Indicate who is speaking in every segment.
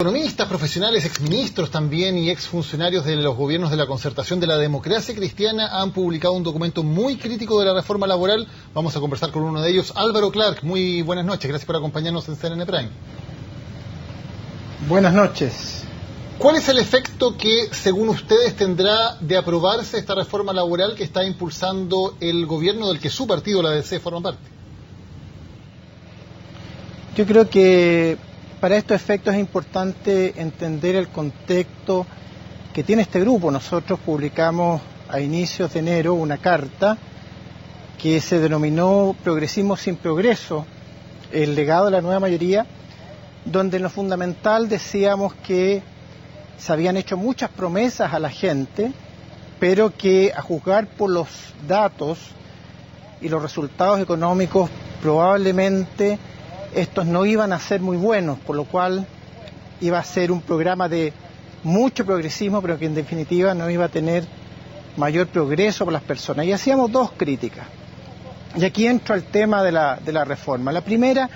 Speaker 1: Economistas, profesionales, exministros también y exfuncionarios de los gobiernos de la concertación de la democracia cristiana han publicado un documento muy crítico de la reforma laboral. Vamos a conversar con uno de ellos, Álvaro Clark. Muy buenas noches, gracias por acompañarnos en CNN Prime.
Speaker 2: Buenas noches.
Speaker 1: ¿Cuál es el efecto que, según ustedes, tendrá de aprobarse esta reforma laboral que está impulsando el gobierno del que su partido, la DC, forma parte?
Speaker 2: Yo creo que para estos efectos es importante entender el contexto que tiene este grupo. Nosotros publicamos a inicios de enero una carta que se denominó Progresismo sin Progreso, el legado de la nueva mayoría, donde en lo fundamental decíamos que se habían hecho muchas promesas a la gente, pero que a juzgar por los datos y los resultados económicos probablemente estos no iban a ser muy buenos, por lo cual iba a ser un programa de mucho progresismo, pero que en definitiva no iba a tener mayor progreso para las personas. Y hacíamos dos críticas. Y aquí entra el tema de la reforma. La primera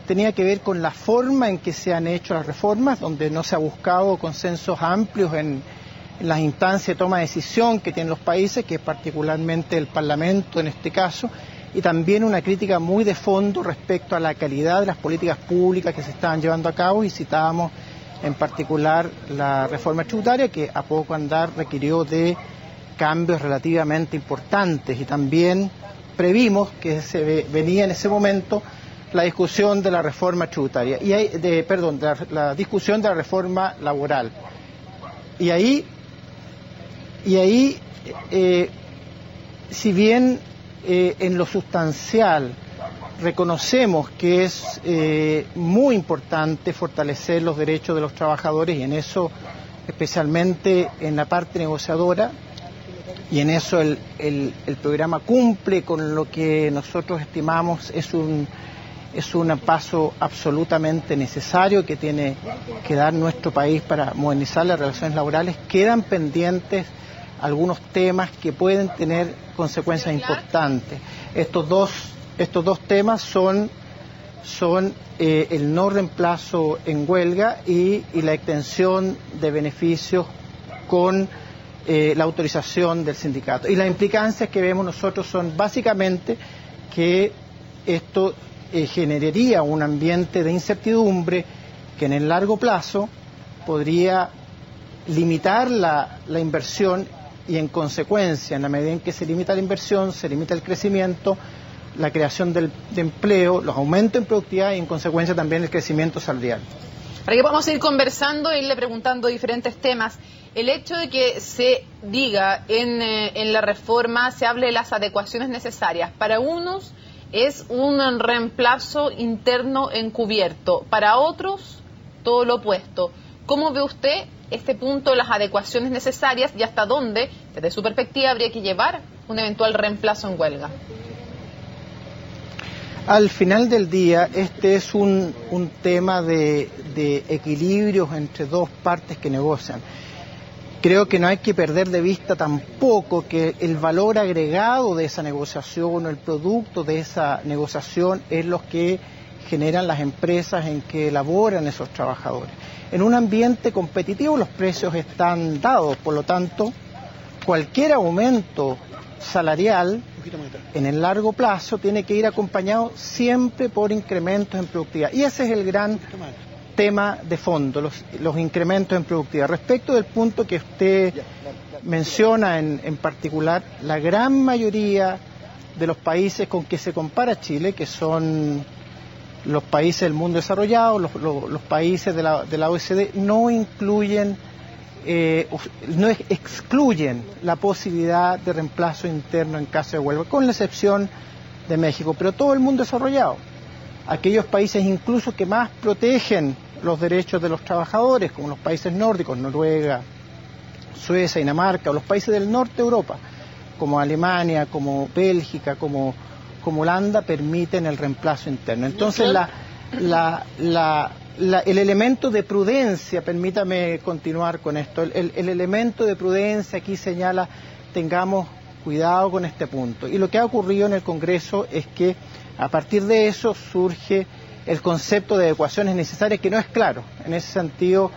Speaker 2: tenía que ver con la forma en que se han hecho las reformas, donde no se ha buscado consensos amplios en las instancias de toma de decisión que tienen los países, que es particularmente el Parlamento en este caso, y también una crítica muy de fondo respecto a la calidad de las políticas públicas que se estaban llevando a cabo, y citábamos en particular la reforma tributaria, que a poco andar requirió de cambios relativamente importantes, y también previmos que se venía en ese momento la discusión de la reforma tributaria, la discusión de la reforma laboral. Y ahí si bien en lo sustancial reconocemos que es muy importante fortalecer los derechos de los trabajadores, y en eso especialmente en la parte negociadora, y en eso el programa cumple con lo que nosotros estimamos es un paso absolutamente necesario que tiene que dar nuestro país para modernizar las relaciones laborales. Quedan pendientes algunos temas que pueden tener consecuencias importantes. Estos dos temas son el no reemplazo en huelga y la extensión de beneficios con la autorización del sindicato. Y las implicancias que vemos nosotros son básicamente que esto generaría un ambiente de incertidumbre que en el largo plazo podría limitar la inversión, y en consecuencia, en la medida en que se limita la inversión, se limita el crecimiento, la creación de empleo, los aumentos en productividad y en consecuencia también el crecimiento salarial.
Speaker 3: Para que podamos ir conversando e irle preguntando diferentes temas, el hecho de que se diga en la reforma, se hable de las adecuaciones necesarias, para unos es un reemplazo interno encubierto, para otros todo lo opuesto. ¿Cómo ve usted este punto, las adecuaciones necesarias, y hasta dónde, desde su perspectiva, habría que llevar un eventual reemplazo en huelga?
Speaker 2: Al final del día, este es un tema de equilibrios entre dos partes que negocian. Creo que no hay que perder de vista tampoco que el valor agregado de esa negociación o el producto de esa negociación es lo que generan las empresas en que elaboran esos trabajadores. En un ambiente competitivo los precios están dados, por lo tanto, cualquier aumento salarial en el largo plazo tiene que ir acompañado siempre por incrementos en productividad. Y ese es el gran tema de fondo, los incrementos en productividad. Respecto del punto que usted menciona en particular, la gran mayoría de los países con que se compara Chile, que son los países del mundo desarrollado, los países de la OECD, no excluyen la posibilidad de reemplazo interno en caso de huelga, con la excepción de México, pero todo el mundo desarrollado. Aquellos países incluso que más protegen los derechos de los trabajadores, como los países nórdicos, Noruega, Suecia, Dinamarca, o los países del norte de Europa, como Alemania, como Bélgica, como Holanda, permiten el reemplazo interno. Entonces el elemento de prudencia, permítame continuar con esto, el elemento de prudencia aquí señala, tengamos cuidado con este punto. Y lo que ha ocurrido en el Congreso es que a partir de eso surge el concepto de adecuaciones necesarias, que no es claro. En ese sentido,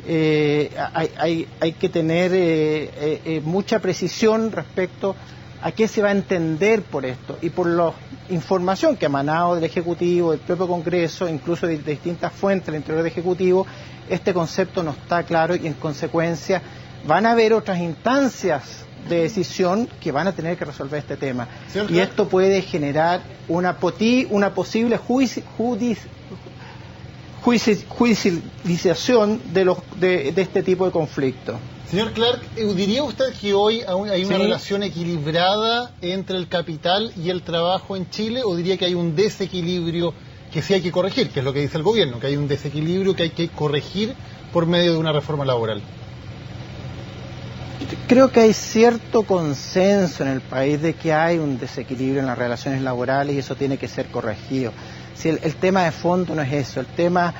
Speaker 2: hay que tener mucha precisión respecto a qué se va a entender por esto, y por la información que ha emanado del Ejecutivo, del propio Congreso, incluso de distintas fuentes del interior del Ejecutivo, este concepto no está claro, y en consecuencia van a haber otras instancias de decisión que van a tener que resolver este tema. Y esto puede generar una posible judicialización de este tipo de conflictos.
Speaker 1: Señor Clark, ¿diría usted que hoy hay una relación equilibrada entre el capital y el trabajo en Chile, o diría que hay un desequilibrio que sí hay que corregir, que es lo que dice el gobierno, que hay un desequilibrio que hay que corregir por medio de una reforma laboral?
Speaker 2: Creo que hay cierto consenso en el país de que hay un desequilibrio en las relaciones laborales, y eso tiene que ser corregido. Si el tema de fondo no es eso, el tema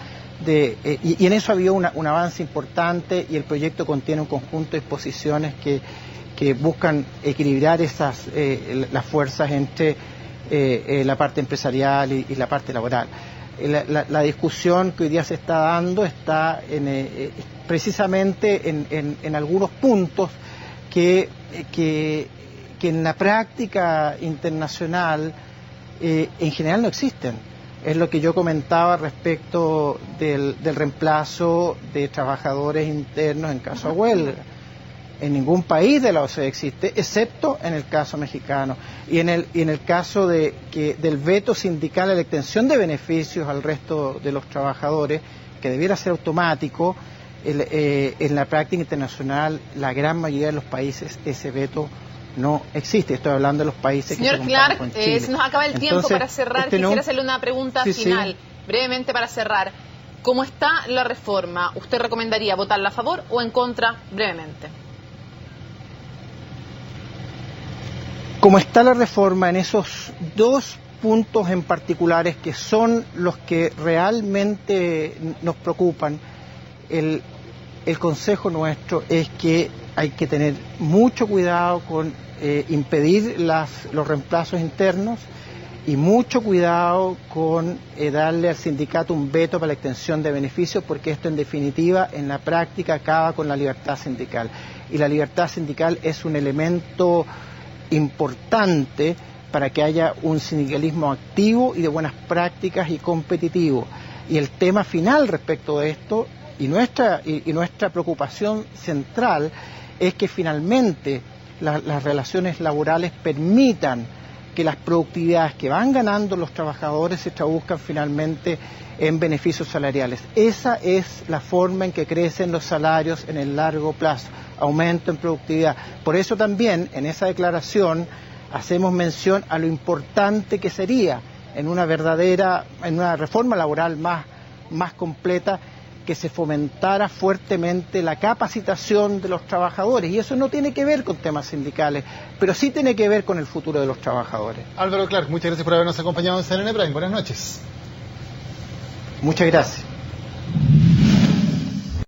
Speaker 2: y en eso ha habido un avance importante, y el proyecto contiene un conjunto de disposiciones que buscan equilibrar las fuerzas entre la parte empresarial y la parte laboral. La discusión que hoy día se está dando está precisamente en algunos puntos que en la práctica internacional en general no existen. Es lo que yo comentaba respecto del reemplazo de trabajadores internos en caso de huelga. En ningún país de la OCDE existe, excepto en el caso mexicano. Y en el caso del veto sindical a la extensión de beneficios al resto de los trabajadores, que debiera ser automático, en la práctica internacional, la gran mayoría de los países, ese veto no existe. Estoy hablando de los países
Speaker 3: Señor
Speaker 2: que se comparan
Speaker 3: Clark,
Speaker 2: con Chile.
Speaker 3: se nos acaba el tiempo. Entonces, para cerrar. Quisiera hacerle una pregunta final, brevemente para cerrar. ¿Cómo está la reforma? ¿Usted recomendaría votarla a favor o en contra, brevemente?
Speaker 2: Como está la reforma en esos dos puntos en particulares, que son los que realmente nos preocupan, el consejo nuestro es que hay que tener mucho cuidado con impedir los reemplazos internos, y mucho cuidado con darle al sindicato un veto para la extensión de beneficios, porque esto en definitiva en la práctica acaba con la libertad sindical, y la libertad sindical es un elemento importante para que haya un sindicalismo activo y de buenas prácticas y competitivo. Y el tema final respecto de esto, y nuestra preocupación central, es que finalmente las relaciones laborales permitan que las productividades que van ganando los trabajadores se traduzcan finalmente en beneficios salariales. Esa es la forma en que crecen los salarios en el largo plazo, aumento en productividad. Por eso también en esa declaración hacemos mención a lo importante que sería en una reforma laboral más completa, que se fomentara fuertemente la capacitación de los trabajadores, y eso no tiene que ver con temas sindicales, pero sí tiene que ver con el futuro de los trabajadores.
Speaker 1: Álvaro Clark, muchas gracias por habernos acompañado en CNN Prime. Buenas noches.
Speaker 2: Muchas gracias.